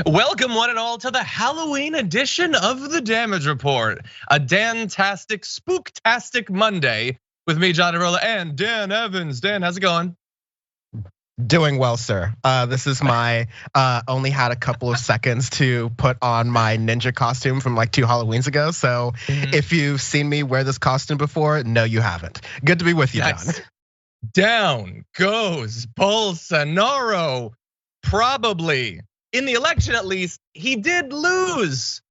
Welcome one and all to the Halloween edition of the Damage Report. A Dan-tastic, spooktastic Monday with me, John Arola, and Dan Evans. Dan, how's it going? Doing well, sir. This is my only had a couple of seconds to put on my ninja costume from like 2 Halloweens ago. So if you've seen me wear this costume before, no, you haven't. Good to be with you, John. Down goes Bolsonaro. Probably. In the election, at least, he did lose.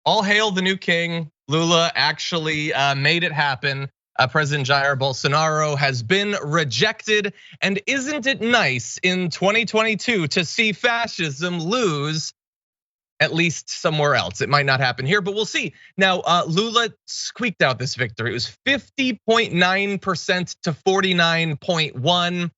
All hail the new king. Lula actually made it happen. President Jair Bolsonaro has been rejected. And isn't it nice in 2022 to see fascism lose at least somewhere else? It might not happen here, but we'll see. Now, Lula squeaked out this victory. It was 50.9% to 49.1%.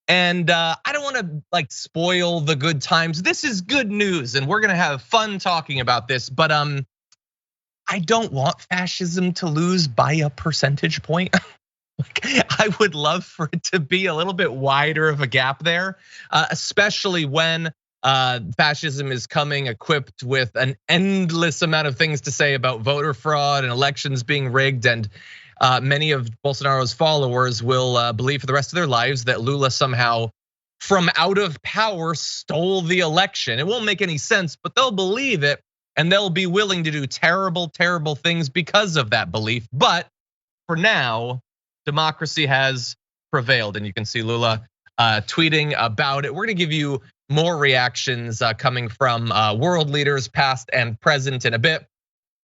And I don't want to like spoil the good times. This is good news, and we're gonna have fun talking about this. But I don't want fascism to lose by a percentage point. I would love for it to be a little bit wider of a gap there, especially when fascism is coming equipped with an endless amount of things to say about voter fraud and elections being rigged. And many of Bolsonaro's followers will believe for the rest of their lives that Lula somehow from out of power stole the election. It won't make any sense, but they'll believe it and they'll be willing to do terrible, terrible things because of that belief. But for now, democracy has prevailed, and you can see Lula tweeting about it. We're gonna give you more reactions coming from world leaders past and present in a bit.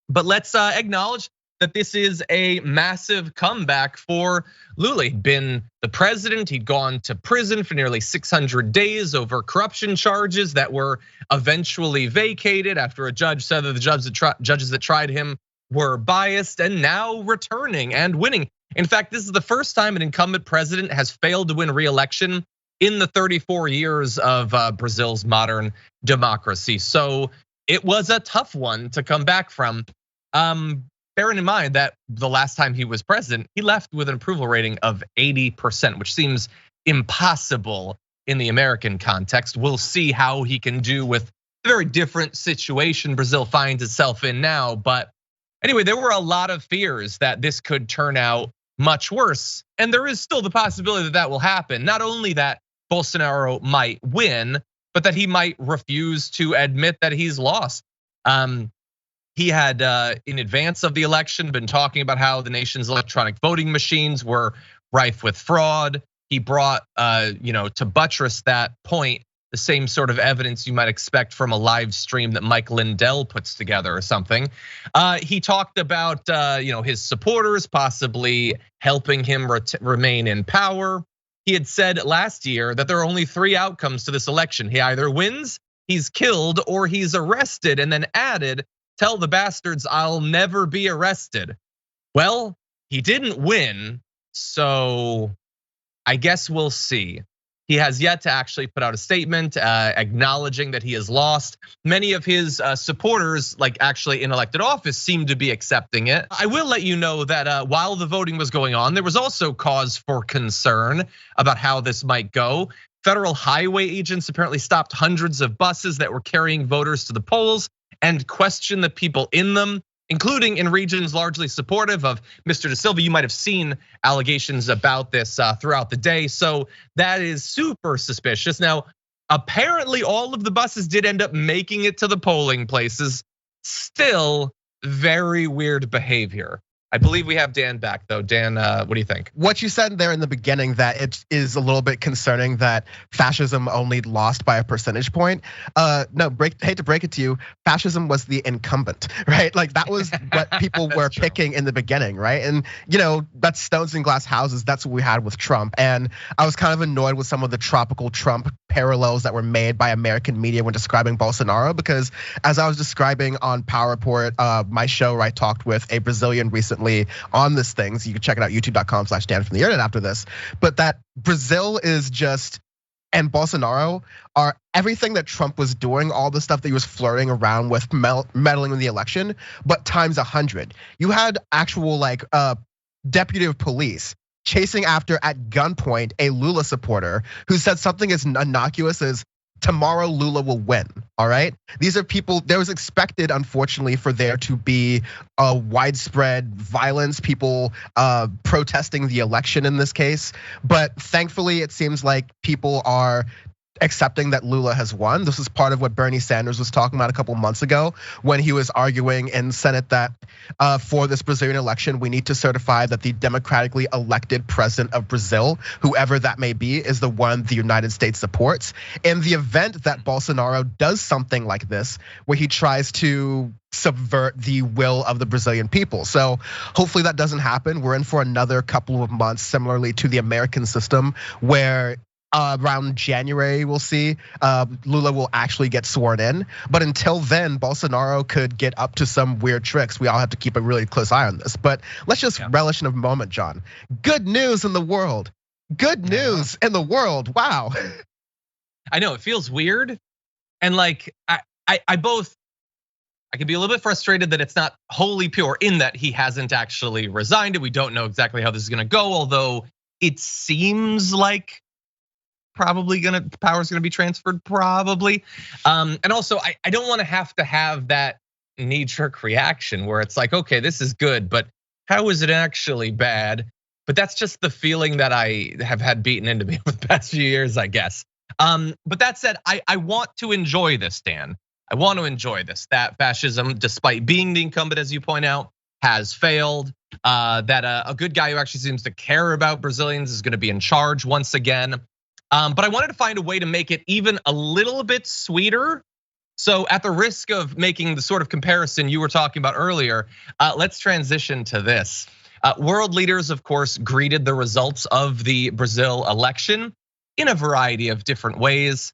But let's acknowledge that this is a massive comeback for Lula. He'd been the president, he'd gone to prison for nearly 600 days over corruption charges that were eventually vacated after a judge said that the judges that tried him were biased, and now returning and winning. In fact, this is the first time an incumbent president has failed to win re-election in the 34 years of Brazil's modern democracy. So it was a tough one to come back from. Bearing in mind that the last time he was president, he left with an approval rating of 80%, which seems impossible in the American context. We'll see how he can do with the very different situation Brazil finds itself in now. But anyway, there were a lot of fears that this could turn out much worse. And there is still the possibility that that will happen. Not only that Bolsonaro might win, but that he might refuse to admit that he's lost. He had, in advance of the election, been talking about how the nation's electronic voting machines were rife with fraud. He brought, to buttress that point, the same sort of evidence you might expect from a live stream that Mike Lindell puts together or something. He talked about, his supporters possibly helping him remain in power. He had said last year that there are only 3 outcomes to this election. He either wins, he's killed, or he's arrested, and then added, "Tell the bastards I'll never be arrested." Well, he didn't win, so I guess we'll see. He has yet to actually put out a statement acknowledging that he has lost. Many of his supporters, like actually in elected office, seem to be accepting it. I will let you know that while the voting was going on, there was also cause for concern about how this might go. Federal highway agents apparently stopped hundreds of buses that were carrying voters to the polls and question the people in them, including in regions largely supportive of Mr. Da Silva. You might have seen allegations about this throughout the day. So that is super suspicious. Now, apparently all of the buses did end up making it to the polling places. Still very weird behavior. I believe we have Dan back though. Dan, what do you think? What you said there in the beginning, that it is a little bit concerning that fascism only lost by a percentage point. No, hate to break it to you, fascism was the incumbent, right? Like that was what people were picking in the beginning, right? And that's stones in glass houses. That's what we had with Trump. And I was kind of annoyed with some of the tropical Trump parallels that were made by American media when describing Bolsonaro, because as I was describing on Power Report, my show where I talked with a Brazilian recently on this thing, so you can check it out, youtube.com/Dan from the internet after this. But that Brazil is just, and Bolsonaro are everything that Trump was doing, all the stuff that he was flirting around with, meddling in the election, but times 100. You had actual deputy of police chasing after at gunpoint a Lula supporter who said something as innocuous as tomorrow Lula will win, all right? These are people, there was expected, unfortunately, for there to be a widespread violence, people protesting the election in this case. But thankfully, it seems like people are accepting that Lula has won. This is part of what Bernie Sanders was talking about a couple months ago when he was arguing in Senate that for this Brazilian election, we need to certify that the democratically elected president of Brazil, whoever that may be, is the one the United States supports. In the event that Bolsonaro does something like this, where he tries to subvert the will of the Brazilian people. So hopefully that doesn't happen. We're in for another couple of months, similarly to the American system, where around January, we'll see Lula will actually get sworn in. But until then, Bolsonaro could get up to some weird tricks. We all have to keep a really close eye on this. But let's just relish in a moment, John. Good news in the world. Good news in the world. Wow. I know, it feels weird. And like, I can be a little bit frustrated that it's not wholly pure in that he hasn't actually resigned and we don't know exactly how this is gonna go, although it seems like probably power's gonna be transferred, probably. And also, I don't wanna have that knee-jerk reaction where it's like, okay, this is good, but how is it actually bad? But that's just the feeling that I have had beaten into me over the past few years, I guess. But that said, I want to enjoy this, Dan. I want to enjoy this, that fascism, despite being the incumbent, as you point out, has failed. That a good guy who actually seems to care about Brazilians is gonna be in charge once again. But I wanted to find a way to make it even a little bit sweeter. So at the risk of making the sort of comparison you were talking about earlier, let's transition to this. World leaders, of course, greeted the results of the Brazil election in a variety of different ways.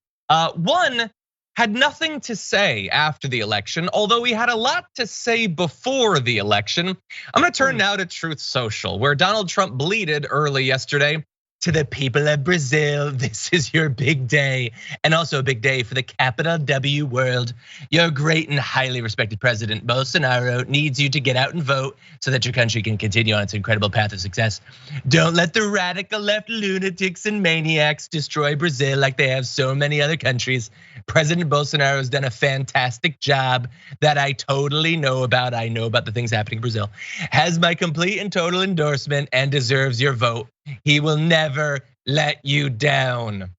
One had nothing to say after the election, although he had a lot to say before the election. I'm gonna turn now to Truth Social, where Donald Trump bleated early yesterday. To the people of Brazil, this is your big day, and also a big day for the capital W world. Your great and highly respected president, Bolsonaro, needs you to get out and vote so that your country can continue on its incredible path of success. Don't let the radical left lunatics and maniacs destroy Brazil like they have so many other countries. President Bolsonaro has done a fantastic job that I totally know about. I know about the things happening in Brazil. Has my complete and total endorsement and deserves your vote. He will never let you down.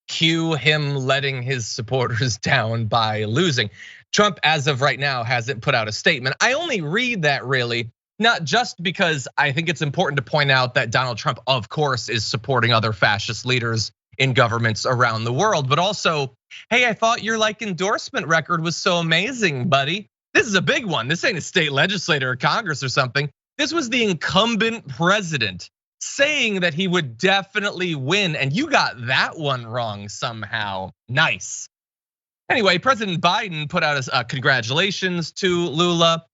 Cue him letting his supporters down by losing. Trump, as of right now, hasn't put out a statement. I only read that really, not just because I think it's important to point out that Donald Trump, of course, is supporting other fascist leaders in governments around the world, but also, hey, I thought your endorsement record was so amazing, buddy. This is a big one. This ain't a state legislator or Congress or something. This was the incumbent president saying that he would definitely win, and you got that one wrong somehow. Nice. Anyway, President Biden put out a congratulations to Lula,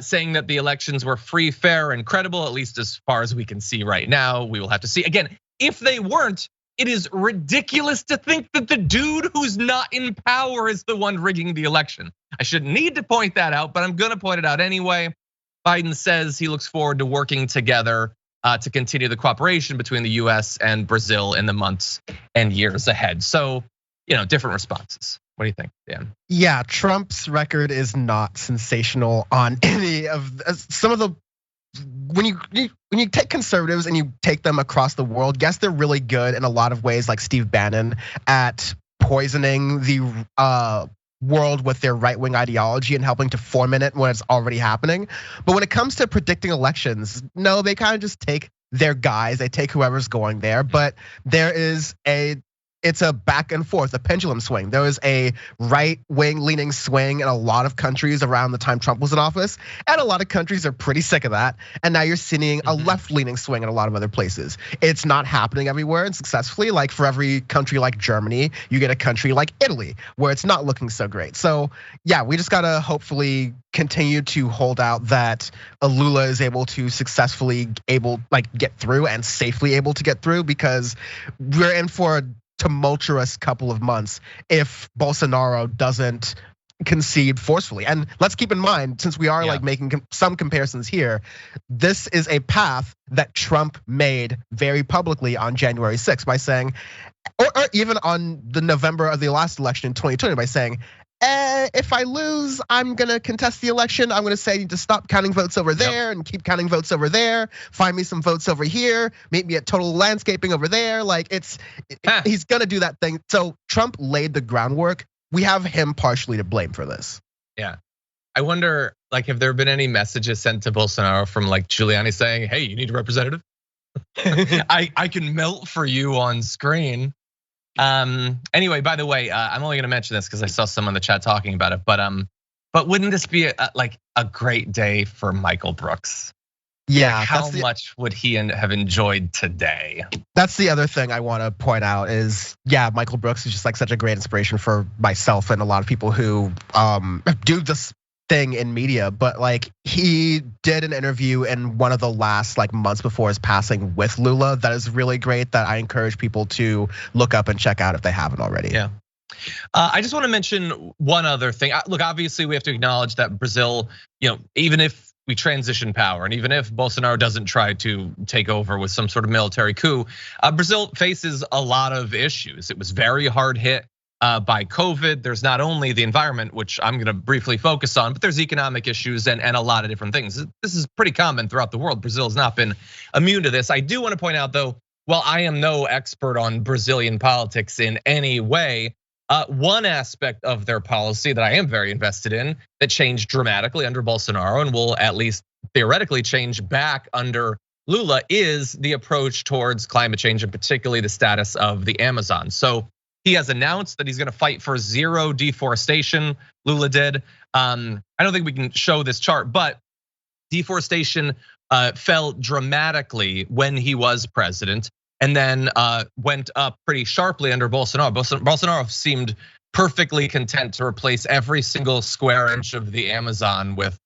saying that the elections were free, fair, and credible, at least as far as we can see right now. We will have to see. Again, if they weren't, it is ridiculous to think that the dude who's not in power is the one rigging the election. I shouldn't need to point that out, but I'm gonna point it out anyway. Biden says he looks forward to working together to continue the cooperation between the US and Brazil in the months and years ahead. So, different responses. What do you think, Dan? Yeah, Trump's record is not sensational on any of some of the. When you take conservatives and you take them across the world, yes, they're really good in a lot of ways, like Steve Bannon, at poisoning the world with their right-wing ideology and helping to foment it when it's already happening. But when it comes to predicting elections, no, they kind of just take their guys, they take whoever's going there. But it's a back and forth, a pendulum swing. There was a right-wing leaning swing in a lot of countries around the time Trump was in office, and a lot of countries are pretty sick of that. And now you're seeing a left-leaning swing in a lot of other places. It's not happening everywhere and successfully. Like for every country like Germany, you get a country like Italy where it's not looking so great. So yeah, we just gotta hopefully continue to hold out that Lula is able to successfully get through and safely able to get through, because we're in for a tumultuous couple of months if Bolsonaro doesn't concede forcefully. And let's keep in mind, since we are making some comparisons here, this is a path that Trump made very publicly on January 6th by saying, or even on the November of the last election in 2020 by saying, if I lose, I'm gonna contest the election. I'm gonna say to stop counting votes over there and keep counting votes over there. Find me some votes over here. Meet me at Total Landscaping over there. Like he's gonna do that thing. So Trump laid the groundwork. We have him partially to blame for this. Yeah, I wonder, like, have there been any messages sent to Bolsonaro from like Giuliani saying, "Hey, you need a representative? I can melt for you on screen." Anyway, by the way, I'm only gonna mention this because I saw some in the chat talking about it, but wouldn't this be like a great day for Michael Brooks? Yeah, like how much would he have enjoyed today? That's the other thing I want to point out is, yeah, Michael Brooks is just like such a great inspiration for myself and a lot of people who do this thing in media, but like he did an interview in one of the last like months before his passing with Lula that is really great, that I encourage people to look up and check out if they haven't already. Yeah. I just want to mention one other thing. Look, obviously we have to acknowledge that Brazil, even if we transition power and even if Bolsonaro doesn't try to take over with some sort of military coup, Brazil faces a lot of issues. It was very hard hit by COVID. There's not only the environment, which I'm gonna briefly focus on, but there's economic issues and a lot of different things. This is pretty common throughout the world. Brazil has not been immune to this. I do wanna point out though, while I am no expert on Brazilian politics in any way, one aspect of their policy that I am very invested in that changed dramatically under Bolsonaro and will at least theoretically change back under Lula is the approach towards climate change and particularly the status of the Amazon. So he has announced that he's gonna fight for zero deforestation, Lula did. I don't think we can show this chart, but deforestation fell dramatically when he was president and then went up pretty sharply under Bolsonaro. Bolsonaro seemed perfectly content to replace every single square inch of the Amazon with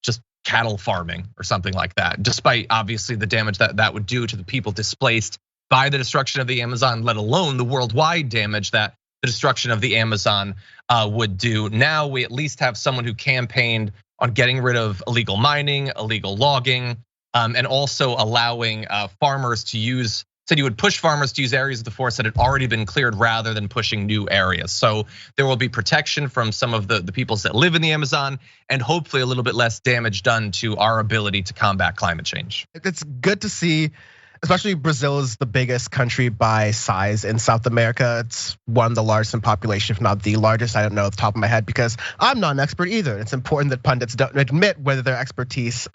just cattle farming or something like that, despite obviously the damage that would do to the people displaced by the destruction of the Amazon, let alone the worldwide damage that the destruction of the Amazon would do. Now we at least have someone who campaigned on getting rid of illegal mining, illegal logging, and also allowing farmers to use, said he would push farmers to use areas of the forest that had already been cleared rather than pushing new areas. So there will be protection from some of the peoples that live in the Amazon and hopefully a little bit less damage done to our ability to combat climate change. It's good to see. Especially Brazil is the biggest country by size in South America. It's one of the largest in population, if not the largest. I don't know off the top of my head because I'm not an expert either. It's important that pundits don't admit whether their expertise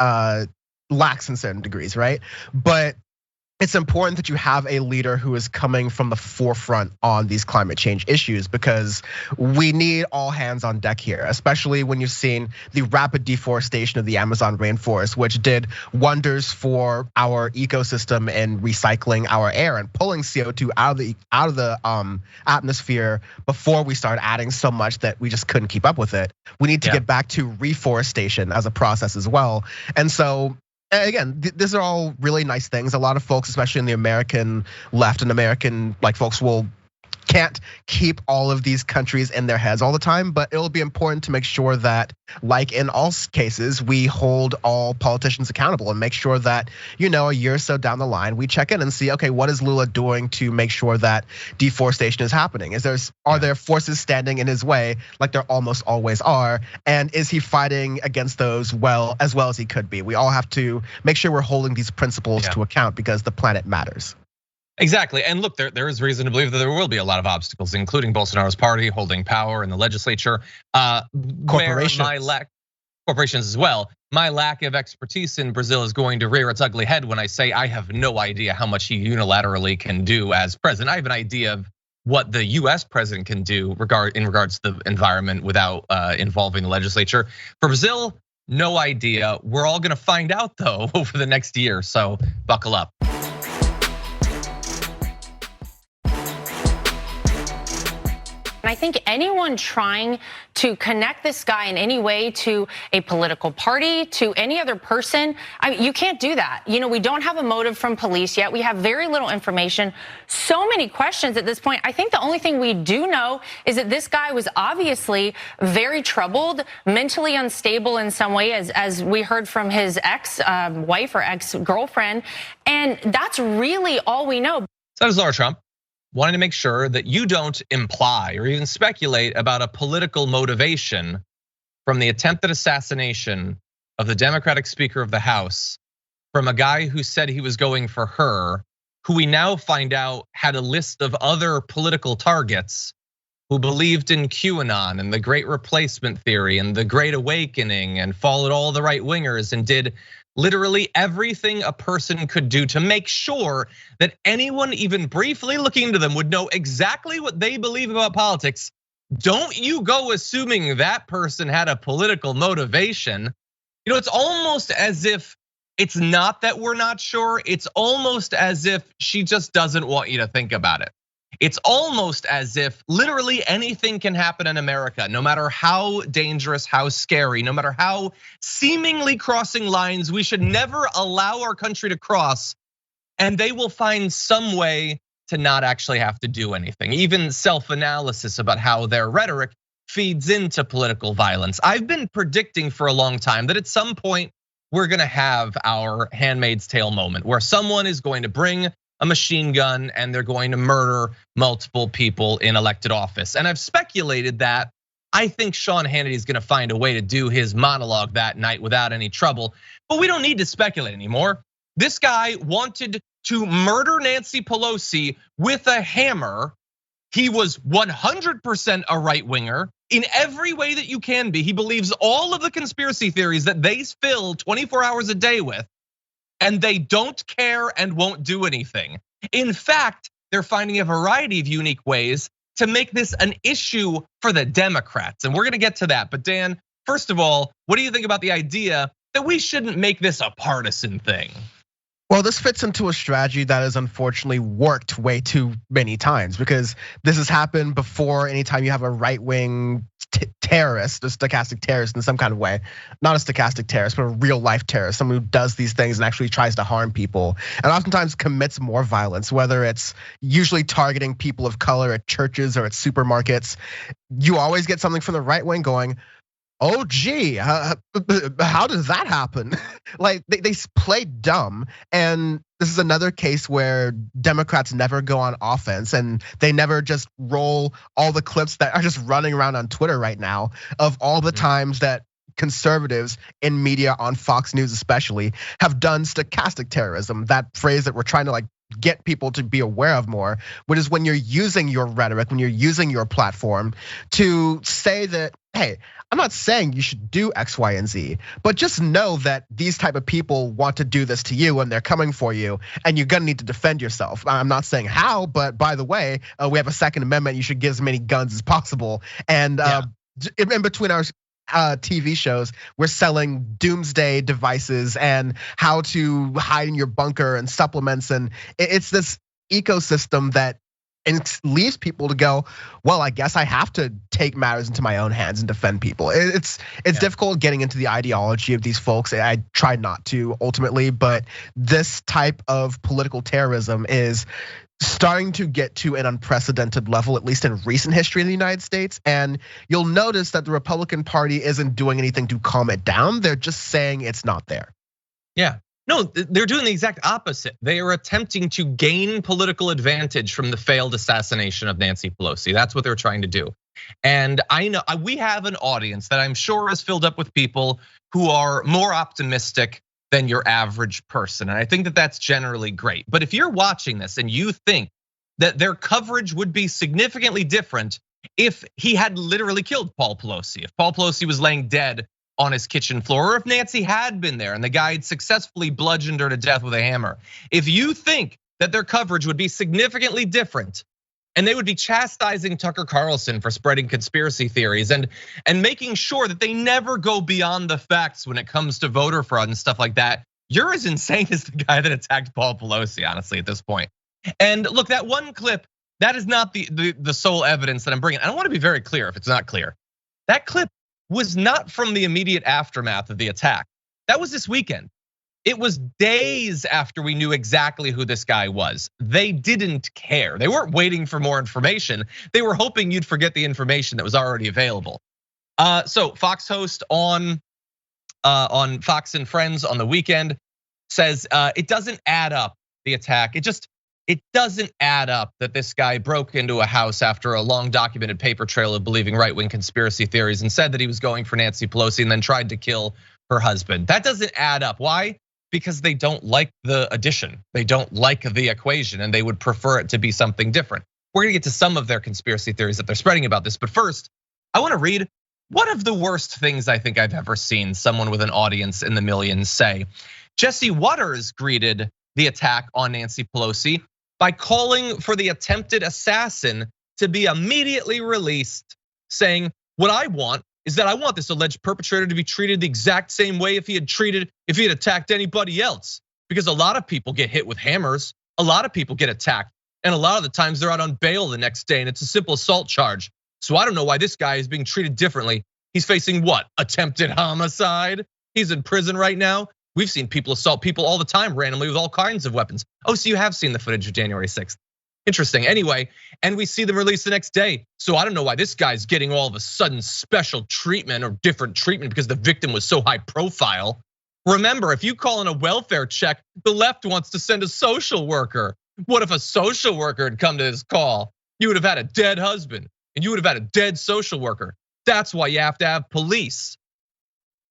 lacks in certain degrees, right? But it's important that you have a leader who is coming from the forefront on these climate change issues because we need all hands on deck here, especially when you've seen the rapid deforestation of the Amazon rainforest, which did wonders for our ecosystem and recycling our air and pulling CO2 out of the atmosphere before we started adding so much that we just couldn't keep up with it. We need to get back to reforestation as a process as well. And so again, these are all really nice things. A lot of folks, especially in the American left and American like folks can't keep all of these countries in their heads all the time, but it'll be important to make sure that, like in all cases, we hold all politicians accountable and make sure that, a year or so down the line, we check in and see, okay, what is Lula doing to make sure that deforestation is happening? Are there forces standing in his way like there almost always are? And is he fighting against those as well as he could be? We all have to make sure we're holding these principles to account because the planet matters. Exactly, and look, there is reason to believe that there will be a lot of obstacles, including Bolsonaro's party holding power in the legislature. Corporations as well. My lack of expertise in Brazil is going to rear its ugly head when I say I have no idea how much he unilaterally can do as president. I have an idea of what the US president can do in regards to the environment without involving the legislature. For Brazil, no idea. We're all gonna find out though over the next year, so buckle up. And I think anyone trying to connect this guy in any way to a political party, to any other person, you can't do that. We don't have a motive from police yet. We have very little information, so many questions at this point. I think the only thing we do know is that this guy was obviously very troubled, mentally unstable in some way, as we heard from his ex-wife or ex-girlfriend. And that's really all we know. So does Laura Trump. wanting to make sure that you don't imply or even speculate about a political motivation from the attempted assassination of the Democratic Speaker of the House from a guy who said he was going for her, who we now find out had a list of other political targets who believed in QAnon and the Great Replacement Theory and the Great Awakening and followed all the right wingers and did literally everything a person could do to make sure that anyone even briefly looking into them would know exactly what they believe about politics. Don't you go assuming that person had a political motivation. You know, it's almost as if it's not that we're not sure. It's almost as if she just doesn't want you to think about it. It's almost as if literally anything can happen in America, no matter how dangerous, how scary, no matter how seemingly crossing lines we should never allow our country to cross, and they will find some way to not actually have to do anything. Even self-analysis about how their rhetoric feeds into political violence. I've been predicting for a long time that at some point we're gonna have our Handmaid's Tale moment where someone is going to bring a machine gun and they're going to murder multiple people in elected office. And I've speculated that I think Sean Hannity is gonna find a way to do his monologue that night without any trouble, but we don't need to speculate anymore. This guy wanted to murder Nancy Pelosi with a hammer. He was 100% a right winger in every way that you can be. He believes all of the conspiracy theories that they fill 24 hours a day with, and they don't care and won't do anything. In fact, they're finding a variety of unique ways to make this an issue for the Democrats. And we're gonna get to that. But Dan, first of all, what do you think about the idea that we shouldn't make this a partisan thing? Well, this fits into a strategy that has unfortunately worked way too many times, because this has happened before. Anytime you have a right-wing terrorist, a stochastic terrorist in some kind of way, not a stochastic terrorist, but a real life terrorist, someone who does these things and actually tries to harm people, and oftentimes commits more violence, whether it's usually targeting people of color at churches or at supermarkets. You always get something from the right wing going, oh gee, how does that happen? Like they play dumb, and this is another case where Democrats never go on offense, and they never just roll all the clips that are just running around on Twitter right now of all the times that conservatives in media, on Fox News especially, have done stochastic terrorism. That phrase that we're trying to like get people to be aware of more, which is when you're using your rhetoric, when you're using your platform to say that, hey, I'm not saying you should do X, Y, and Z, but just know that these type of people want to do this to you and they're coming for you, and you're gonna need to defend yourself. I'm not saying how, but by the way, we have a Second Amendment. You should get as many guns as possible. And in between our TV shows, we're selling doomsday devices and how to hide in your bunker and supplements, and it's this ecosystem that leaves people to go, well, I guess I have to take matters into my own hands and defend people. It's difficult getting into the ideology of these folks. I try not to ultimately, but this type of political terrorism is starting to get to an unprecedented level, at least in recent history in the United States. And you'll notice that the Republican Party isn't doing anything to calm it down. They're just saying it's not there. Yeah. No, they're doing the exact opposite. They are attempting to gain political advantage from the failed assassination of Nancy Pelosi. That's what they're trying to do. And I know we have an audience that I'm sure is filled up with people who are more optimistic than your average person. And I think that that's generally great. But if you're watching this and you think that their coverage would be significantly different if he had literally killed Paul Pelosi, if Paul Pelosi was laying dead on his kitchen floor, or if Nancy had been there and the guy had successfully bludgeoned her to death with a hammer. If you think that their coverage would be significantly different and they would be chastising Tucker Carlson for spreading conspiracy theories and making sure that they never go beyond the facts when it comes to voter fraud and stuff like that, you're as insane as the guy that attacked Paul Pelosi, honestly, at this point. And look, that one clip, that is not the sole evidence that I'm bringing. I don't want to be very clear if it's not clear. That clip was not from the immediate aftermath of the attack. That was this weekend. It was days after we knew exactly who this guy was. They didn't care. They weren't waiting for more information. They were hoping you'd forget the information that was already available. So Fox host on Fox and Friends on the weekend says it doesn't add up, the attack. it doesn't add up that this guy broke into a house after a long documented paper trail of believing right-wing conspiracy theories and said that he was going for Nancy Pelosi and then tried to kill her husband. That doesn't add up. Why? Because they don't like the addition. They don't like the equation and they would prefer it to be something different. We're gonna get to some of their conspiracy theories that they're spreading about this, but first, I wanna read one of the worst things I think I've ever seen someone with an audience in the millions say. Jesse Waters greeted the attack on Nancy Pelosi by calling for the attempted assassin to be immediately released, saying, what I want is that I want this alleged perpetrator to be treated the exact same way if he had attacked anybody else. Because a lot of people get hit with hammers, a lot of people get attacked, and a lot of the times they're out on bail the next day and it's a simple assault charge. So I don't know why this guy is being treated differently. He's facing what? Attempted homicide? He's in prison right now. We've seen people assault people all the time randomly with all kinds of weapons. Oh, so you have seen the footage of January 6th. Interesting. Anyway, and we see them released the next day. So I don't know why this guy's getting all of a sudden special treatment or different treatment because the victim was so high profile. Remember, if you call in a welfare check, the left wants to send a social worker. What if a social worker had come to this call? You would have had a dead husband and you would have had a dead social worker. That's why you have to have police.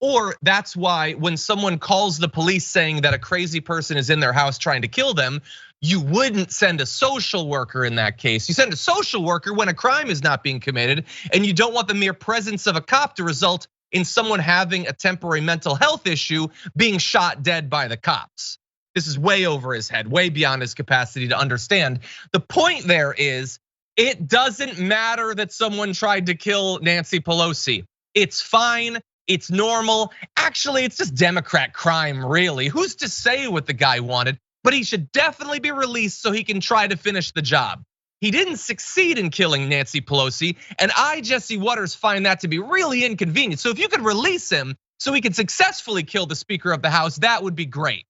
Or that's why when someone calls the police saying that a crazy person is in their house trying to kill them, you wouldn't send a social worker in that case. You send a social worker when a crime is not being committed and you don't want the mere presence of a cop to result in someone having a temporary mental health issue being shot dead by the cops. This is way over his head, way beyond his capacity to understand. The point there is, it doesn't matter that someone tried to kill Nancy Pelosi. It's fine. It's normal. Actually, it's just Democrat crime, really. Who's to say what the guy wanted? But he should definitely be released so he can try to finish the job. He didn't succeed in killing Nancy Pelosi, and I, Jesse Waters, find that to be really inconvenient. So if you could release him so he could successfully kill the Speaker of the House, that would be great.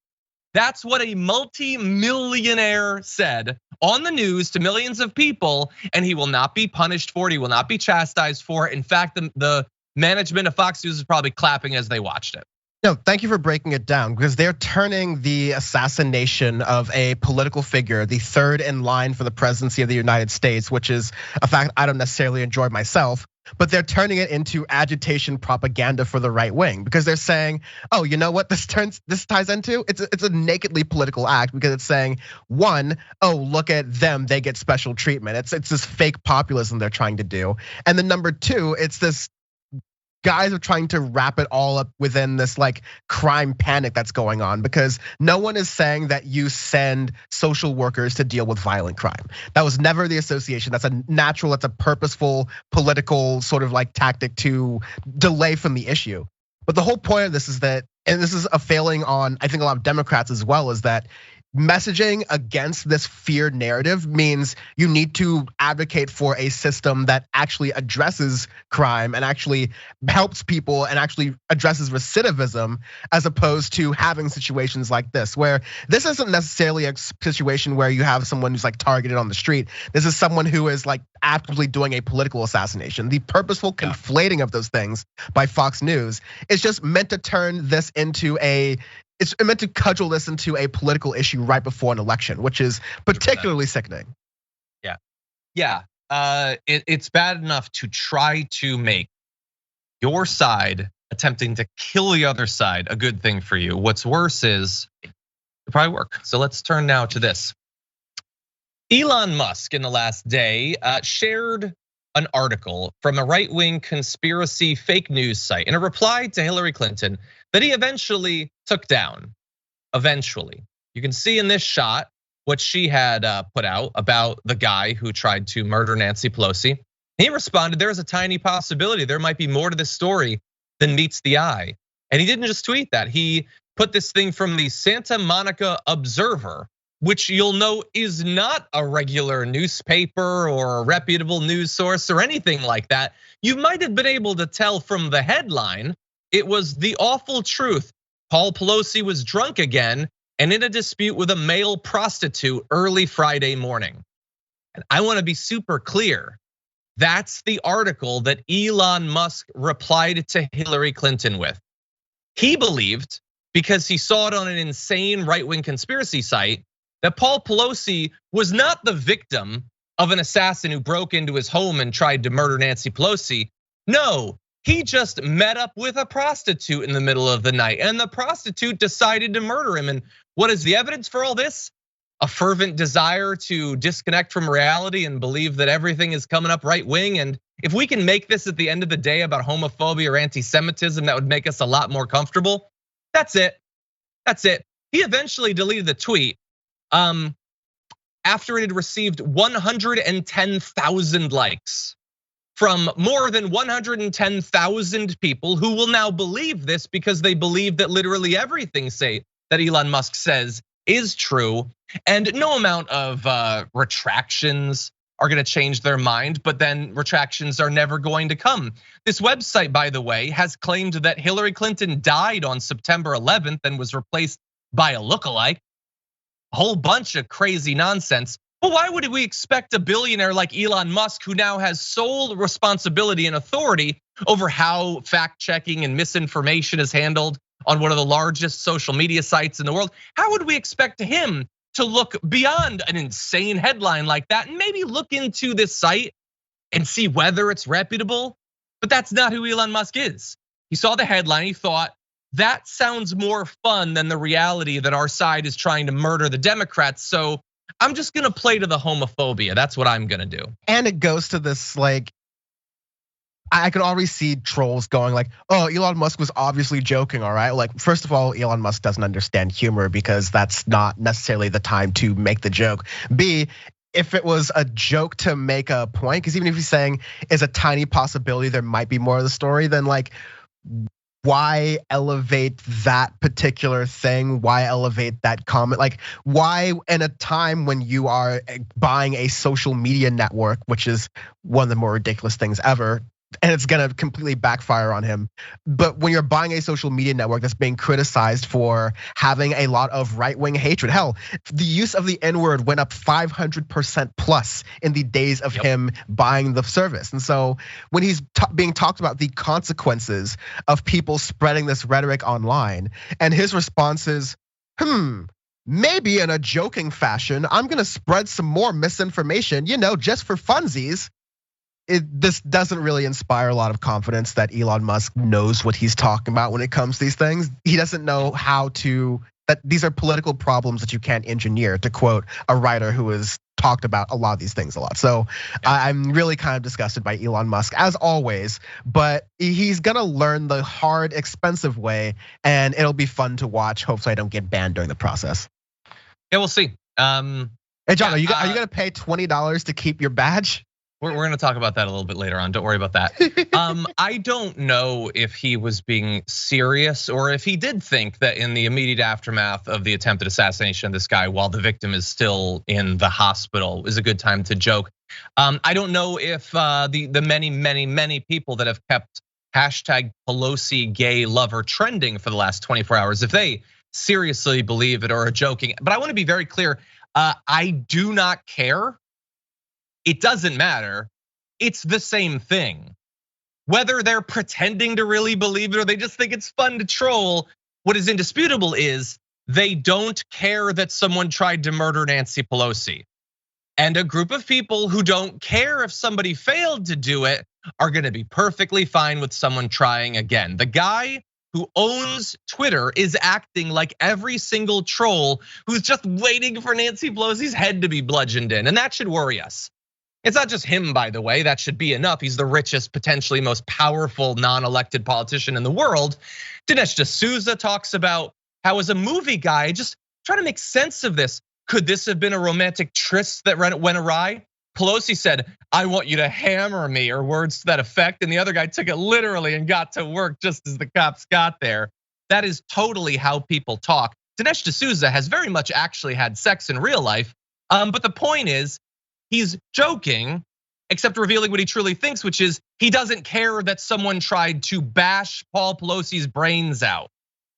That's what a multi-millionaire said on the news to millions of people, and he will not be punished for it. He will not be chastised for it. In fact, the management of Fox News is probably clapping as they watched it. No, thank you for breaking it down because they're turning the assassination of a political figure, the third in line for the presidency of the United States, which is a fact I don't necessarily enjoy myself, but they're turning it into agitation propaganda for the right wing because they're saying, oh, you know what this ties into? It's a nakedly political act because it's saying, one, oh, look at them, they get special treatment. It's this fake populism they're trying to do. And then number two, it's this guys are trying to wrap it all up within this like crime panic that's going on because no one is saying that you send social workers to deal with violent crime. That was never the association. That's a natural, that's a purposeful political sort of like tactic to delay from the issue. But the whole point of this is that, and this is a failing on, I think a lot of Democrats as well, is that messaging against this fear narrative means you need to advocate for a system that actually addresses crime and actually helps people and actually addresses recidivism, as opposed to having situations like this, where this isn't necessarily a situation where you have someone who's like targeted on the street. This is someone who is like actively doing a political assassination. The purposeful conflating of those things by Fox News is just meant to turn this into it's meant to cudgel this into a political issue right before an election, which is particularly sickening. Yeah, it's bad enough to try to make your side attempting to kill the other side a good thing for you. What's worse is it probably work. So let's turn now to this. Elon Musk in the last day shared an article from a right-wing conspiracy fake news site in a reply to Hillary Clinton that he eventually took down. Eventually, you can see in this shot what she had put out about the guy who tried to murder Nancy Pelosi. He responded, there is a tiny possibility there might be more to this story than meets the eye. And he didn't just tweet that, he put this thing from the Santa Monica Observer, which you'll know is not a regular newspaper or a reputable news source or anything like that. You might have been able to tell from the headline, it was the awful truth. Paul Pelosi was drunk again and in a dispute with a male prostitute early Friday morning. And I wanna be super clear. That's the article that Elon Musk replied to Hillary Clinton with. He believed, because he saw it on an insane right-wing conspiracy site, that Paul Pelosi was not the victim of an assassin who broke into his home and tried to murder Nancy Pelosi. No, he just met up with a prostitute in the middle of the night, and the prostitute decided to murder him. And what is the evidence for all this? A fervent desire to disconnect from reality and believe that everything is coming up right wing. And if we can make this at the end of the day about homophobia or anti-Semitism, that would make us a lot more comfortable. That's it. That's it. He eventually deleted the tweet after it had received 110,000 likes from more than 110,000 people who will now believe this because they believe that literally everything that Elon Musk says is true. And no amount of retractions are gonna change their mind, but then retractions are never going to come. This website, by the way, has claimed that Hillary Clinton died on September 11th and was replaced by a lookalike. A whole bunch of crazy nonsense. But why would we expect a billionaire like Elon Musk, who now has sole responsibility and authority over how fact checking and misinformation is handled on one of the largest social media sites in the world? How would we expect him to look beyond an insane headline like that and maybe look into this site and see whether it's reputable? But that's not who Elon Musk is. He saw the headline, he thought, that sounds more fun than the reality that our side is trying to murder the Democrats. So I'm just gonna play to the homophobia. That's what I'm gonna do. And it goes to this, like, I could already see trolls going like, oh, Elon Musk was obviously joking, all right? Like, first of all, Elon Musk doesn't understand humor because that's not necessarily the time to make the joke. B, if it was a joke to make a point, because even if he's saying is a tiny possibility there might be more of the story, then like, why elevate that particular thing? Why elevate that comment? Like, why in a time when you are buying a social media network, which is one of the more ridiculous things ever, and it's gonna completely backfire on him. But when you're buying a social media network that's being criticized for having a lot of right-wing hatred, hell, the use of the N-word went up 500% plus in the days of him buying the service. And so when he's being talked about the consequences of people spreading this rhetoric online, and his response is, maybe in a joking fashion, I'm gonna spread some more misinformation, just for funsies. This doesn't really inspire a lot of confidence that Elon Musk knows what he's talking about when it comes to these things. He doesn't know that these are political problems that you can't engineer, to quote a writer who has talked about a lot of these things a lot. So I'm really kind of disgusted by Elon Musk as always, but he's gonna learn the hard, expensive way, and it'll be fun to watch. Hopefully I don't get banned during the process. Yeah, we'll see. Hey John, are you gonna pay $20 to keep your badge? We're gonna talk about that a little bit later on. Don't worry about that. I don't know if he was being serious or if he did think that in the immediate aftermath of the attempted assassination of this guy, while the victim is still in the hospital, is a good time to joke. I don't know if the many people that have kept hashtag Pelosi gay lover trending for the last 24 hours, if they seriously believe it or are joking. But I want to be very clear. I do not care. It doesn't matter. It's the same thing. Whether they're pretending to really believe it or they just think it's fun to troll, what is indisputable is they don't care that someone tried to murder Nancy Pelosi. And a group of people who don't care if somebody failed to do it are gonna be perfectly fine with someone trying again. The guy who owns Twitter is acting like every single troll who's just waiting for Nancy Pelosi's head to be bludgeoned in, and that should worry us. It's not just him, by the way, that should be enough. He's the richest, potentially most powerful non-elected politician in the world. Dinesh D'Souza talks about how as a movie guy, just trying to make sense of this. Could this have been a romantic tryst that went awry? Pelosi said, I want you to hammer me, or words to that effect. And the other guy took it literally and got to work just as the cops got there. That is totally how people talk. Dinesh D'Souza has very much actually had sex in real life. But the point is, he's joking, except revealing what he truly thinks, which is he doesn't care that someone tried to bash Paul Pelosi's brains out.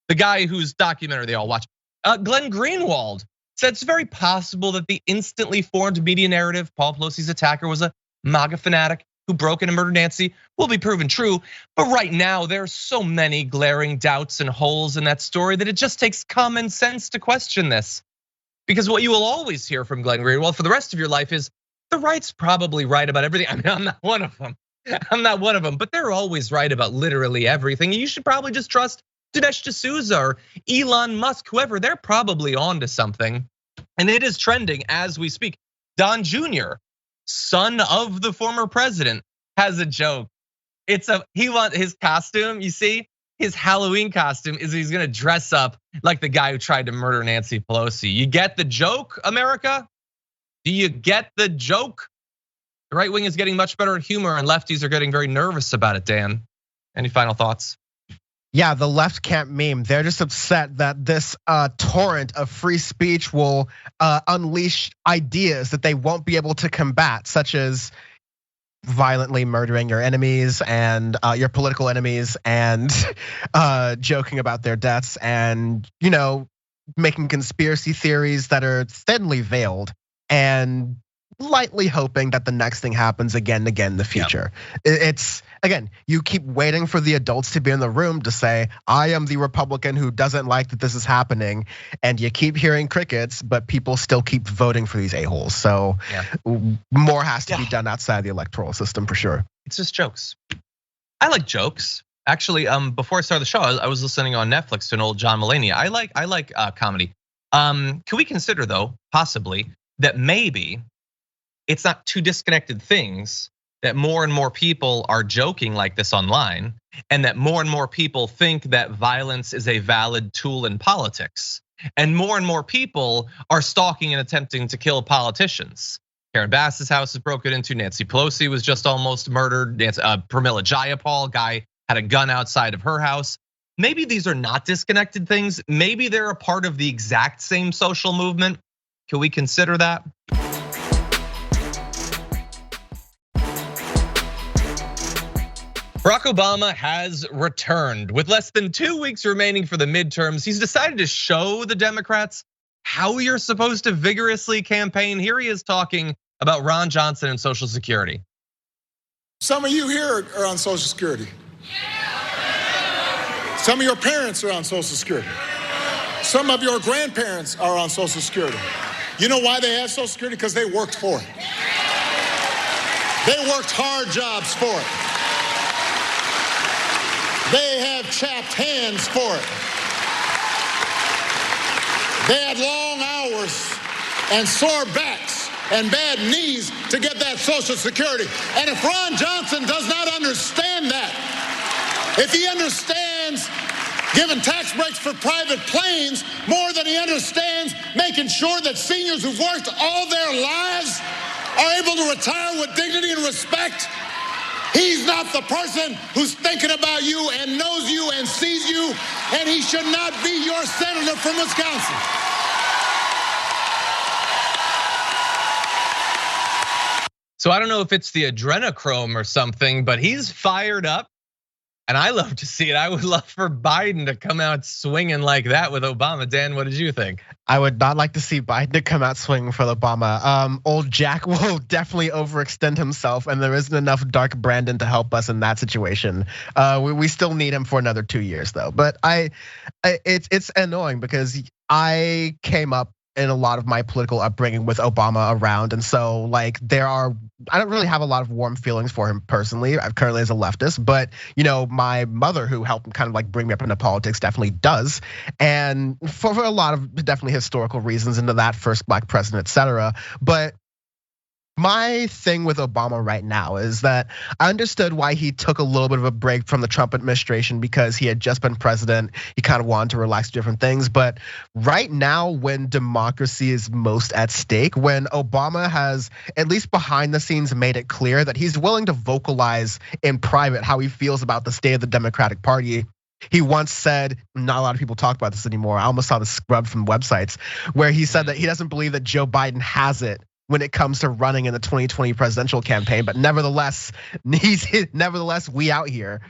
The guy whose documentary they all watch. Glenn Greenwald said it's very possible that the instantly formed media narrative, Paul Pelosi's attacker was a MAGA fanatic who broke in and murdered Nancy, will be proven true. But right now, there's so many glaring doubts and holes in that story that it just takes common sense to question this. Because what you will always hear from Glenn Greenwald for the rest of your life is the right's probably right about everything. I mean, I'm not one of them. But they're always right about literally everything. You should probably just trust Dinesh D'Souza or Elon Musk, whoever. They're probably onto something. And it is trending as we speak. Don Jr., son of the former president, has a joke. He wants his costume, you see? His Halloween costume is he's gonna dress up like the guy who tried to murder Nancy Pelosi. You get the joke, America? Do you get the joke? The right wing is getting much better at humor and lefties are getting very nervous about it, Dan. Any final thoughts? Yeah, the left can't meme. They're just upset that this torrent of free speech will unleash ideas that they won't be able to combat, such as violently murdering your enemies and your political enemies and joking about their deaths and making conspiracy theories that are thinly veiled and lightly hoping that the next thing happens again and again in the future. It's again, you keep waiting for the adults to be in the room to say, I am the Republican who doesn't like that this is happening. And you keep hearing crickets, but people still keep voting for these a-holes. So more has to be done outside the electoral system for sure. It's just jokes. I like jokes. Actually, before I started the show, I was listening on Netflix to an old John Mulaney. I like comedy. Can we consider though, possibly, that maybe it's not two disconnected things, that more and more people are joking like this online, and that more and more people think that violence is a valid tool in politics. And more people are stalking and attempting to kill politicians. Karen Bass's house is broken into, Nancy Pelosi was just almost murdered, Pramila Jayapal, guy had a gun outside of her house. Maybe these are not disconnected things. Maybe they're a part of the exact same social movement. Can we consider that? Barack Obama has returned. With less than 2 weeks remaining for the midterms, he's decided to show the Democrats how you're supposed to vigorously campaign. Here he is talking about Ron Johnson and Social Security. Some of you here are on Social Security. Some of your parents are on Social Security. Some of your grandparents are on Social Security. You know why they have Social Security? Because they worked for it. They worked hard jobs for it. They have chapped hands for it. They had long hours and sore backs and bad knees to get that Social Security. And if Ron Johnson does not understand that, if he understands giving tax breaks for private planes more than he understands making sure that seniors who've worked all their lives are able to retire with dignity and respect, he's not the person who's thinking about you and knows you and sees you, and he should not be your senator from Wisconsin. So I don't know if it's the adrenochrome or something, but he's fired up. And I love to see it. I would love for Biden to come out swinging like that with Obama. Dan, what did you think? I would not like to see Biden to come out swinging for Obama. Old Jack will definitely overextend himself, and there isn't enough Dark Brandon to help us in that situation. We still need him for another 2 years, though. But it's annoying because I came up in a lot of my political upbringing with Obama around. And so I don't really have a lot of warm feelings for him personally, currently as a leftist, but my mother who helped kind of bring me up into politics definitely does. And for a lot of definitely historical reasons into that first black president, et cetera. But my thing with Obama right now is that I understood why he took a little bit of a break from the Trump administration because he had just been president. He kind of wanted to relax different things. But right now, when democracy is most at stake, when Obama has, at least behind the scenes, made it clear that he's willing to vocalize in private how he feels about the state of the Democratic Party. He once said, not a lot of people talk about this anymore. I almost saw this scrubbed from websites where he said that he doesn't believe that Joe Biden has it when it comes to running in the 2020 presidential campaign, but nevertheless, we out here.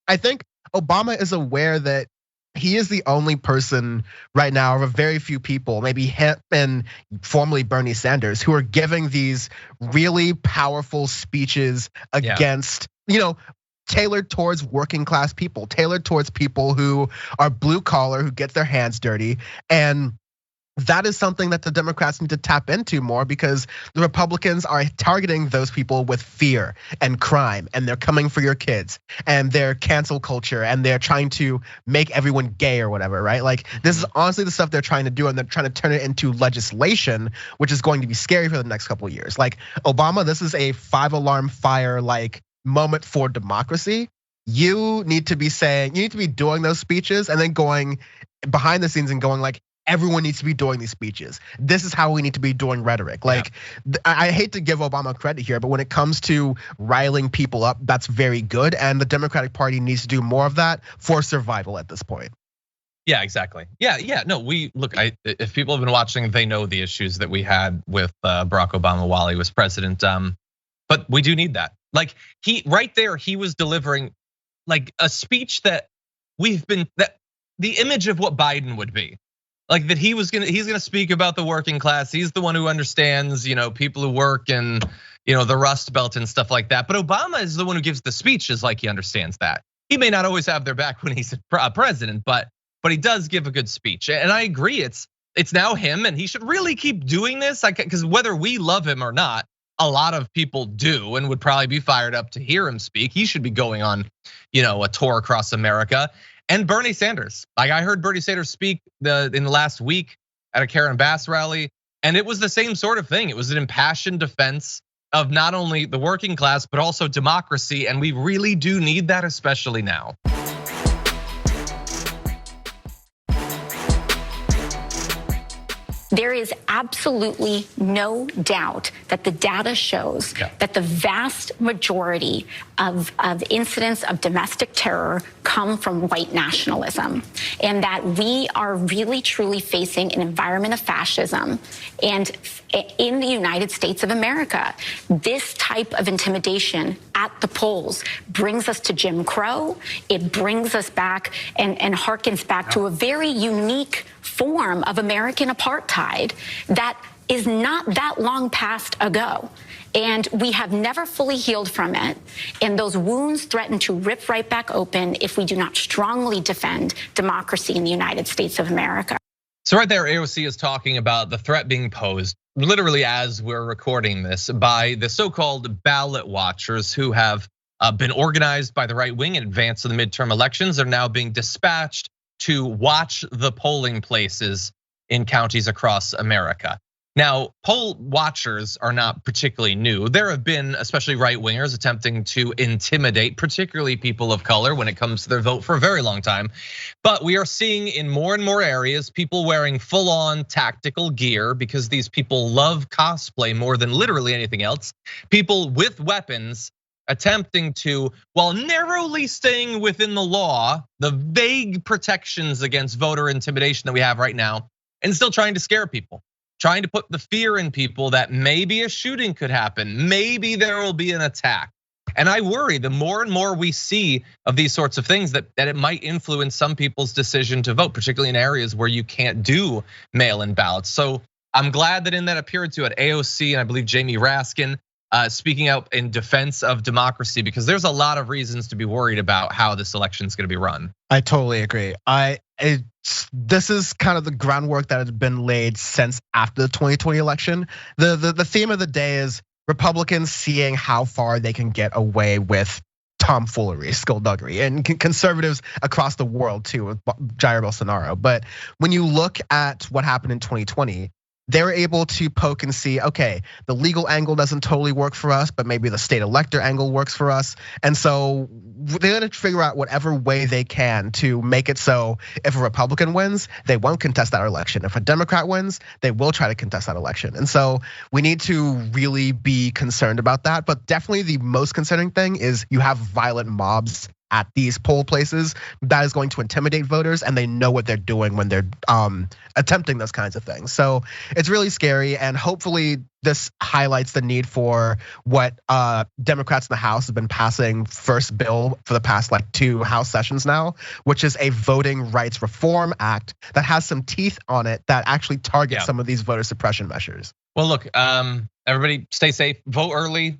I think Obama is aware that he is the only person right now, of a very few people, maybe him and formerly Bernie Sanders, who are giving these really powerful speeches against, tailored towards working class people, tailored towards people who are blue collar, who get their hands dirty. And that is something that the Democrats need to tap into more, because the Republicans are targeting those people with fear and crime, and they're coming for your kids, and they're cancel culture, and they're trying to make everyone gay or whatever, right? Like, this is honestly the stuff they're trying to do, and they're trying to turn it into legislation, which is going to be scary for the next couple of years. Like, Obama, this is a 5-alarm fire like moment for democracy. You need to be doing those speeches and then going behind the scenes and going like, everyone needs to be doing these speeches. This is how we need to be doing rhetoric. Like, I hate to give Obama credit here, but when it comes to riling people up, that's very good. And the Democratic Party needs to do more of that for survival at this point. Yeah, exactly. Yeah. No, if people have been watching, they know the issues that we had with Barack Obama while he was president. But we do need that. Like, he was delivering like a speech that the image of what Biden would be. Like, that he's gonna speak about the working class. He's the one who understands, people who work and the Rust Belt and stuff like that. But Obama is the one who gives the speeches like he understands that. He may not always have their back when he's president, but he does give a good speech. And I agree, it's now him, and he should really keep doing this. Because whether we love him or not, a lot of people do and would probably be fired up to hear him speak. He should be going on, a tour across America. And Bernie Sanders. Like, I heard Bernie Sanders speak in the last week at a Karen Bass rally, and it was the same sort of thing. It was an impassioned defense of not only the working class, but also democracy. And we really do need that, especially now. There is absolutely no doubt that the data shows that the vast majority of incidents of domestic terror come from white nationalism, and that we are really truly facing an environment of fascism. And in the United States of America, this type of intimidation at the polls brings us to Jim Crow. It brings us back and harkens back to a very unique form of American apartheid that is not that long past ago. And we have never fully healed from it. And those wounds threaten to rip right back open if we do not strongly defend democracy in the United States of America. So right there, AOC is talking about the threat being posed, literally as we're recording this, by the so-called ballot watchers who have been organized by the right wing in advance of the midterm elections. They're now being dispatched to watch the polling places in counties across America. Now, poll watchers are not particularly new. There have been, especially right wingers, attempting to intimidate, particularly people of color, when it comes to their vote for a very long time. But we are seeing in more and more areas people wearing full-on tactical gear, because these people love cosplay more than literally anything else. People with weapons attempting to, while narrowly staying within the law, the vague protections against voter intimidation that we have right now, and still trying to scare people, trying to put the fear in people that maybe a shooting could happen, maybe there will be an attack. And I worry the more and more we see of these sorts of things that it might influence some people's decision to vote, particularly in areas where you can't do mail-in ballots. So I'm glad that in that appearance you had AOC and I believe Jamie Raskin speaking out in defense of democracy, because there's a lot of reasons to be worried about how this election is going to be run. I totally agree. This is kind of the groundwork that has been laid since after the 2020 election. The theme of the day is Republicans seeing how far they can get away with tomfoolery, skullduggery, and conservatives across the world too, with Jair Bolsonaro. But when you look at what happened in 2020, they were able to poke and see, okay, the legal angle doesn't totally work for us, but maybe the state elector angle works for us. And so they're gonna figure out whatever way they can to make it so if a Republican wins, they won't contest that election. If a Democrat wins, they will try to contest that election. And so we need to really be concerned about that. But definitely the most concerning thing is you have violent mobs at these poll places that is going to intimidate voters, and they know what they're doing when they're attempting those kinds of things. So it's really scary, and hopefully this highlights the need for what Democrats in the House have been passing first bill for the past 2 House sessions now, which is a Voting Rights Reform Act that has some teeth on it that actually targets some of these voter suppression measures. Well, look, everybody stay safe, vote early.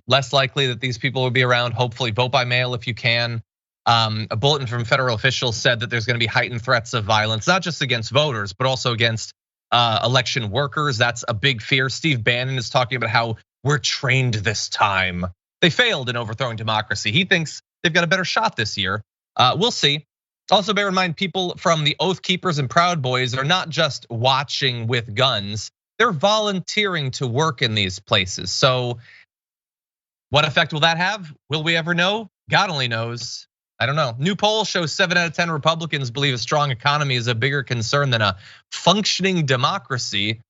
Less likely that these people will be around. Hopefully vote by mail if you can. A bulletin from federal officials said that there's gonna be heightened threats of violence, not just against voters, but also against election workers. That's a big fear. Steve Bannon is talking about how we're trained this time. They failed in overthrowing democracy. He thinks they've got a better shot this year. We'll see. Also, bear in mind, people from the Oath Keepers and Proud Boys are not just watching with guns. They're volunteering to work in these places. So what effect will that have? Will we ever know? God only knows. I don't know. New poll shows 7 out of 10 Republicans believe a strong economy is a bigger concern than a functioning democracy.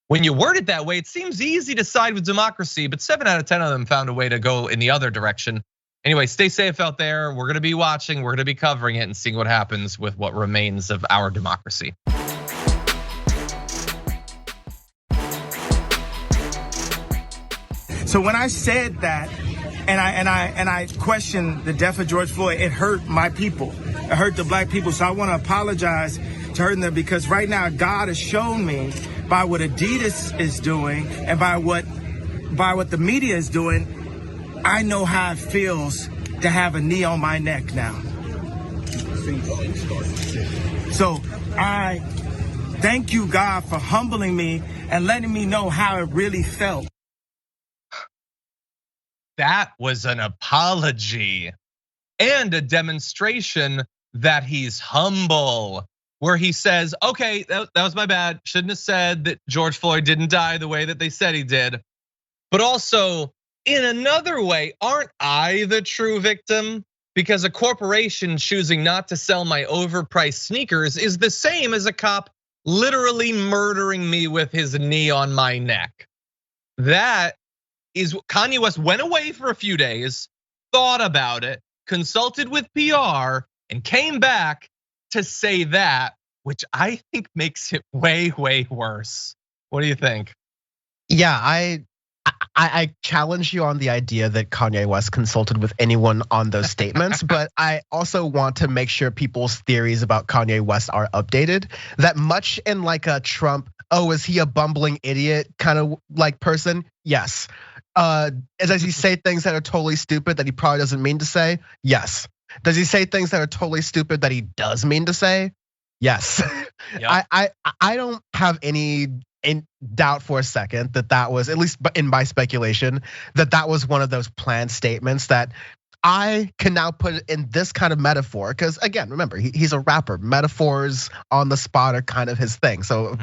When you word it that way, it seems easy to side with democracy, but 7 out of 10 of them found a way to go in the other direction. Anyway, stay safe out there. We're gonna be watching, we're gonna be covering it and seeing what happens with what remains of our democracy. So when I said that, and I questioned the death of George Floyd, it hurt my people. It hurt the black people. So I want to apologize to hurting them, because right now God has shown me by what Adidas is doing and by what the media is doing, I know how it feels to have a knee on my neck now. So I thank you, God, for humbling me and letting me know how it really felt. That was an apology and a demonstration that he's humble, where he says, okay, that was my bad. Shouldn't have said that George Floyd didn't die the way that they said he did. But also, in another way, aren't I the true victim? Because a corporation choosing not to sell my overpriced sneakers is the same as a cop literally murdering me with his knee on my neck. That is, Kanye West went away for a few days, thought about it, consulted with PR, and came back to say that, which I think makes it way, way worse. What do you think? Yeah, I challenge you on the idea that Kanye West consulted with anyone on those statements, but I also want to make sure people's theories about Kanye West are updated. That much in like a Trump, oh, is he a bumbling idiot kind of like person? Yes. Does he say things that are totally stupid that he probably doesn't mean to say? Yes. Does he say things that are totally stupid that he does mean to say? Yes. Yep. I don't have any doubt for a second that was, at least in my speculation, that was one of those planned statements that I can now put it in this kind of metaphor. Because again, remember, he's a rapper. Metaphors on the spot are kind of his thing. So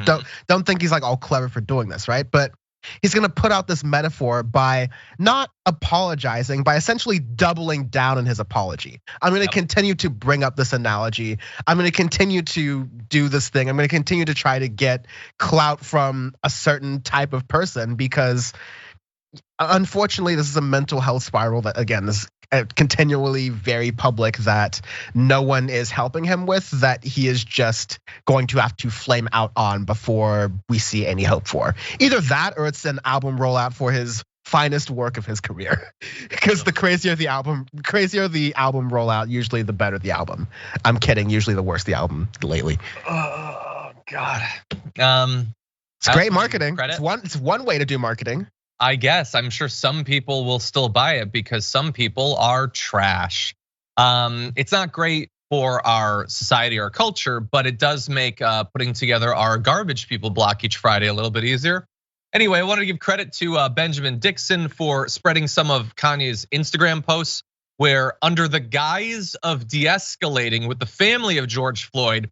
don't think he's like all clever for doing this, right? But he's gonna put out this metaphor by not apologizing, by essentially doubling down on his apology. I'm gonna continue to bring up this analogy. I'm gonna continue to do this thing. I'm gonna continue to try to get clout from a certain type of person, because unfortunately, this is a mental health spiral that, again, is continually very public, that no one is helping him with, that he is just going to have to flame out on before we see any hope for. Either that, or it's an album rollout for his finest work of his career. Because the crazier the album rollout, usually the better the album. I'm kidding, usually the worse the album lately. Oh God. It's great marketing. It's one way to do marketing. I guess. I'm sure some people will still buy it because some people are trash. It's not great for our society or culture, but it does make putting together our garbage people block each Friday a little bit easier. Anyway, I wanted to give credit to Benjamin Dixon for spreading some of Kanye's Instagram posts, where under the guise of de-escalating with the family of George Floyd,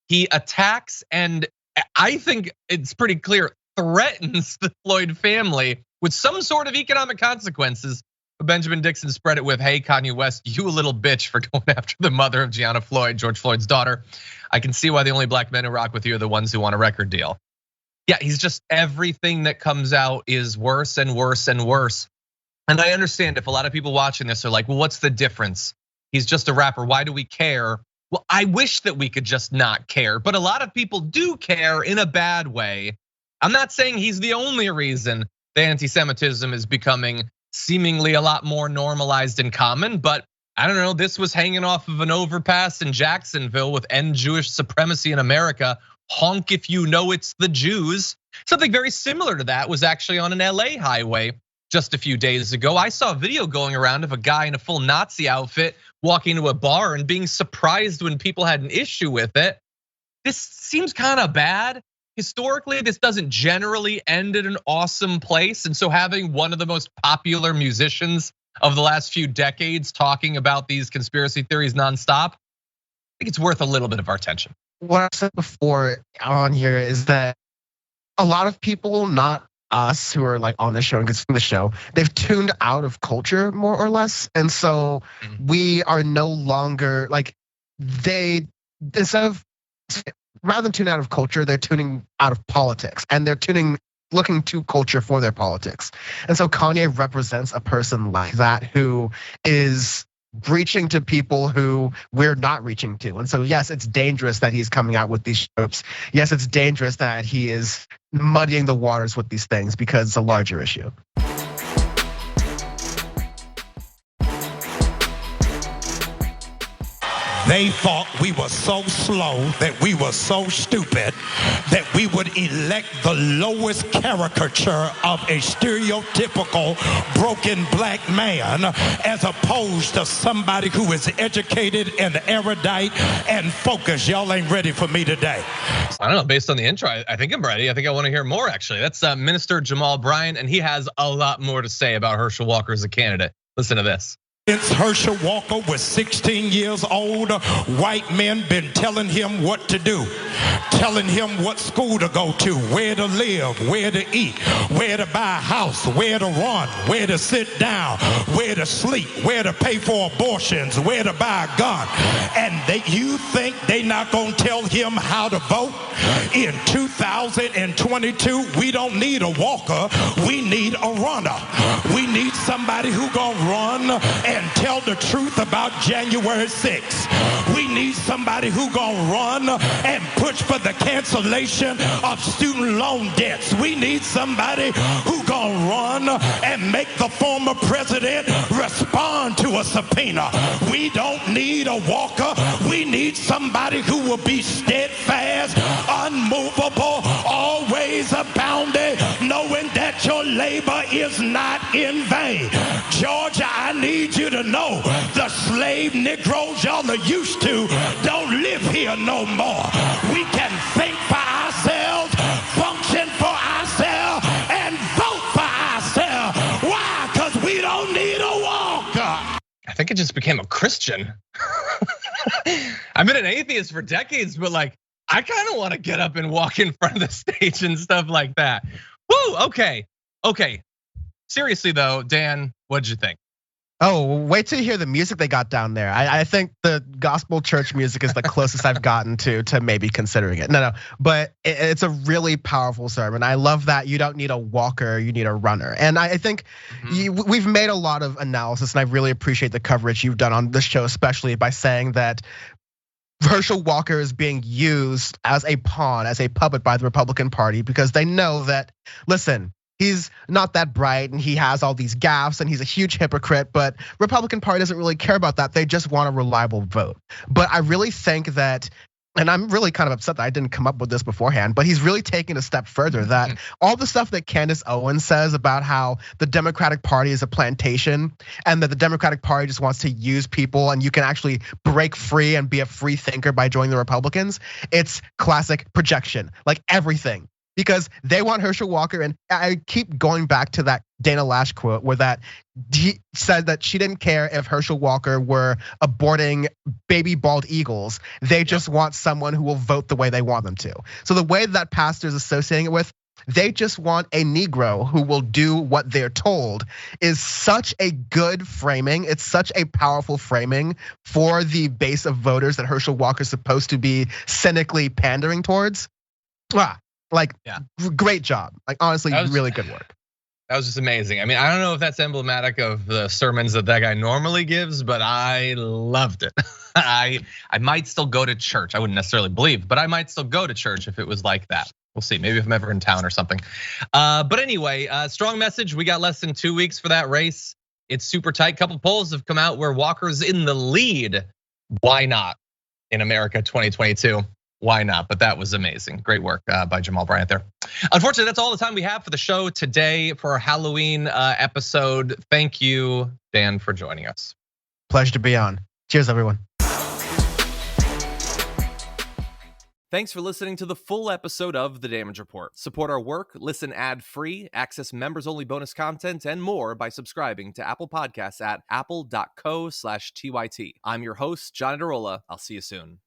he attacks, and I think it's pretty clear, threatens the Floyd family with some sort of economic consequences. Benjamin Dixon spread it with, hey, Kanye West, you a little bitch for going after the mother of Gianna Floyd, George Floyd's daughter. I can see why the only black men who rock with you are the ones who want a record deal. Yeah, he's just, everything that comes out is worse and worse and worse. And I understand if a lot of people watching this are like, well, what's the difference? He's just a rapper, why do we care? Well, I wish that we could just not care, but a lot of people do care in a bad way. I'm not saying he's the only reason the anti-Semitism is becoming seemingly a lot more normalized and common, but I don't know, this was hanging off of an overpass in Jacksonville with end Jewish supremacy in America. Honk if you know it's the Jews. Something very similar to that was actually on an LA highway just a few days ago. I saw a video going around of a guy in a full Nazi outfit walking to a bar and being surprised when people had an issue with it. This seems kind of bad. historically, this doesn't generally end at an awesome place. And so having one of the most popular musicians of the last few decades talking about these conspiracy theories nonstop, I think it's worth a little bit of our attention. What I've said before on here is that a lot of people, not us who are like on the show and consuming the show, they've tuned out of culture more or less. And so we are no longer like instead of, rather than tune out of culture, they're tuning out of politics, and they're looking to culture for their politics. And so Kanye represents a person like that who is reaching to people who we're not reaching to. And so yes, it's dangerous that he's coming out with these tropes. Yes, it's dangerous that he is muddying the waters with these things because it's a larger issue. They thought we were so slow, that we were so stupid, that we would elect the lowest caricature of a stereotypical broken black man as opposed to somebody who is educated and erudite and focused. Y'all ain't ready for me today. I don't know, based on the intro, I think I'm ready. I think I want to hear more, actually. That's Minister Jamal Bryant, and he has a lot more to say about Herschel Walker as a candidate. Listen to this. Since Herschel Walker was 16 years old, white men been telling him what to do, telling him what school to go to, where to live, where to eat, where to buy a house, where to run, where to sit down, where to sleep, where to pay for abortions, where to buy a gun. And you think they not gonna tell him how to vote? In 2022, we don't need a walker, we need a runner. We need somebody who gonna run and tell the truth about January 6th. We need somebody who gonna run and push for the cancellation of student loan debts. We need somebody who gonna run and make the former president respond to a subpoena. We don't need a walker. We need somebody who will be steadfast, unmovable, always abounding, knowing that your labor is not in vain. Georgia, I need you to know the slave Negroes y'all are used to don't live here no more. We can think for ourselves, function for ourselves, and vote for ourselves. Why? Because we don't need a walker. I think it just became a Christian. I've been an atheist for decades, but like, I kind of want to get up and walk in front of the stage and stuff like that. Woo, okay. Seriously though, Dan, what'd you think? Oh, wait till you hear the music they got down there. I think the gospel church music is the closest I've gotten to maybe considering it. No, but it's a really powerful sermon. I love that you don't need a walker, you need a runner. And I think we've made a lot of analysis, and I really appreciate the coverage you've done on this show, especially by saying that Herschel Walker is being used as a pawn, as a puppet by the Republican Party, because they know that, listen, he's not that bright and he has all these gaffes and he's a huge hypocrite, but Republican Party doesn't really care about that. They just want a reliable vote. But I really think that, and I'm really kind of upset that I didn't come up with this beforehand, but he's really taking a step further, that all the stuff that Candace Owens says about how the Democratic Party is a plantation and that the Democratic Party just wants to use people and you can actually break free and be a free thinker by joining the Republicans, it's classic projection, like everything. Because they want Herschel Walker, and I keep going back to that Dana Lash quote where that he said that she didn't care if Herschel Walker were aborting baby bald eagles. They just want someone who will vote the way they want them to. So the way that pastor's associating it with, they just want a Negro who will do what they're told, is such a good framing. It's such a powerful framing for the base of voters that Herschel Walker's supposed to be cynically pandering towards. Great job. Like honestly, really good work. That was just amazing. I mean, I don't know if that's emblematic of the sermons that guy normally gives, but I loved it. I might still go to church. I wouldn't necessarily believe, but I might still go to church if it was like that. We'll see, maybe if I'm ever in town or something. But anyway, strong message. We got less than 2 weeks for that race. It's super tight. Couple polls have come out where Walker's in the lead. Why not in America 2022? Why not? But that was amazing. Great work by Jamal Bryant there. Unfortunately, that's all the time we have for the show today for our Halloween episode. Thank you, Dan, for joining us. Pleasure to be on. Cheers, everyone. Thanks for listening to the full episode of The Damage Report. Support our work, listen ad-free, access members-only bonus content, and more by subscribing to Apple Podcasts at apple.co/TYT. I'm your host, John Adarola. I'll see you soon.